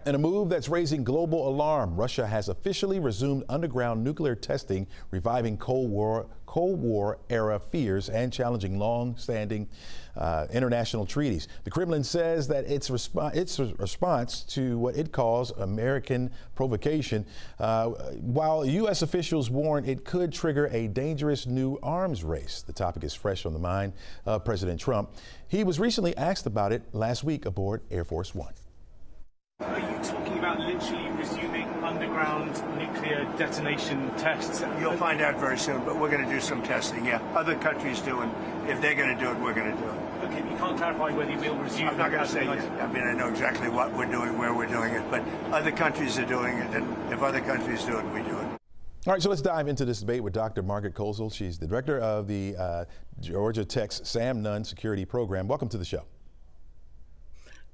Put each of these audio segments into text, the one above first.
In a move that's raising global alarm, Russia has officially resumed underground nuclear testing, reviving Cold War era fears and challenging long-standing international treaties. The Kremlin says that its response to what it calls American provocation, while U.S. officials warn it could trigger a dangerous new arms race. The topic is fresh on the mind of President Trump. He was recently asked about it last week aboard Air Force One. Are you talking about literally resuming underground nuclear detonation tests? You'll find out very soon, but we're going to do some testing, yeah. Other countries do, and if they're going to do it, we're going to do it. Okay, you can't clarify whether you will resume. I'm not going to say yet. I mean, I know exactly what we're doing, where we're doing it, but other countries are doing it, and if other countries do it, we do it. All right, so let's dive into this debate with Dr. Margaret Kosal. She's the director of the Georgia Tech's Sam Nunn Security Program. Welcome to the show.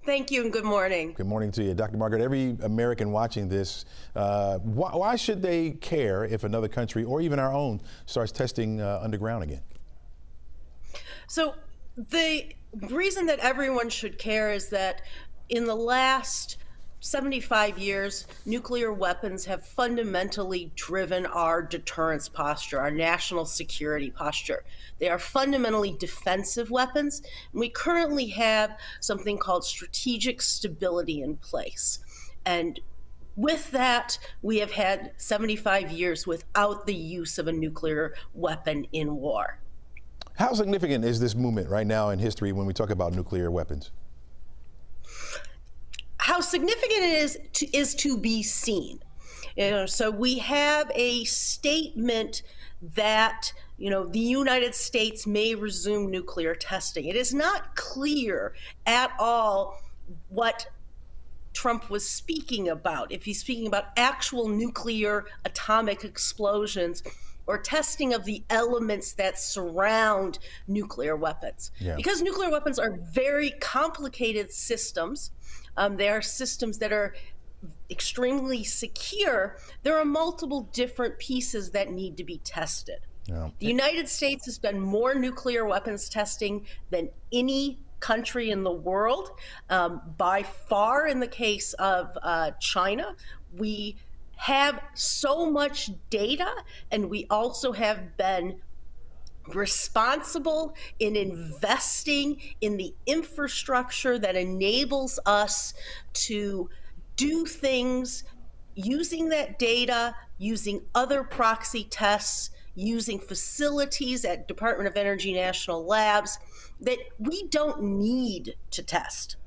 Thank you and good morning. Good morning to you. Dr. Margaret, every American watching this, why should they care if another country or even our own starts testing underground again? So the reason that everyone should care is that in the last 75 years, nuclear weapons have fundamentally driven our deterrence posture, our national security posture. They are fundamentally defensive weapons, and we currently have something called strategic stability in place. And with that, we have had 75 years without the use of a nuclear weapon in war. How significant is this movement right now in history when we talk about nuclear weapons? How significant it is to be seen. So we have a statement that the United States may resume nuclear testing. It is not clear at all what Trump was speaking about, if he's speaking about actual nuclear atomic explosions or testing of the elements that surround nuclear weapons. Yeah. Because nuclear weapons are very complicated systems. They are systems that are extremely secure. There are multiple different pieces that need to be tested. Yeah. The United States has done more nuclear weapons testing than any country in the world. By far, in the case of China, we have so much data, and we also have been responsible in investing in the infrastructure that enables us to do things using that data, using other proxy tests, using facilities at Department of Energy national labs that we don't need to test.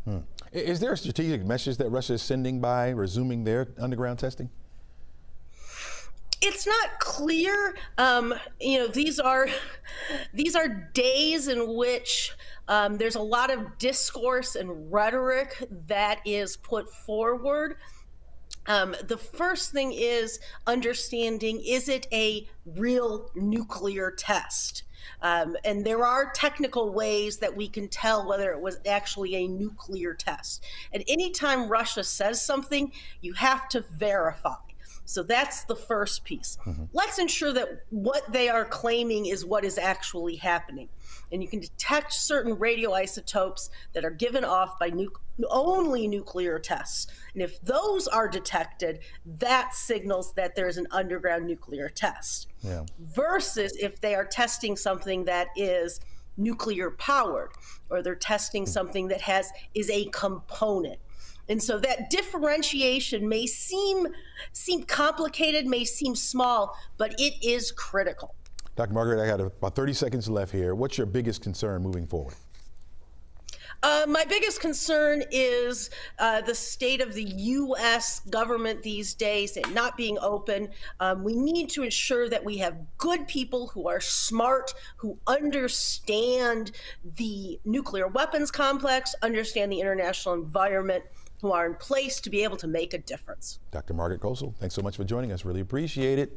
Is there a strategic message that Russia is sending by resuming their underground testing? It's not clear. These are days in which there's a lot of discourse and rhetoric that is put forward. The first thing is understanding, is it a real nuclear test? And there are technical ways that we can tell whether it was actually a nuclear test. And anytime Russia says something, you have to verify. So that's the first piece. Let's ensure that what they are claiming is what is actually happening. And you can detect certain radioisotopes that are given off by only nuclear tests. And if those are detected, that signals that there's an underground nuclear test. Yeah. Versus if they are testing something that is nuclear powered, or they're testing something that is a component. And so that differentiation may seem complicated, may seem small, but it is critical. Dr. Margaret, I got about 30 seconds left here. What's your biggest concern moving forward? My biggest concern is the state of the U.S. government these days and not being open. We need to ensure that we have good people who are smart, who understand the nuclear weapons complex, understand the international environment, who are in place to be able to make a difference. Dr. Margaret Kosal, thanks so much for joining us. Really appreciate it.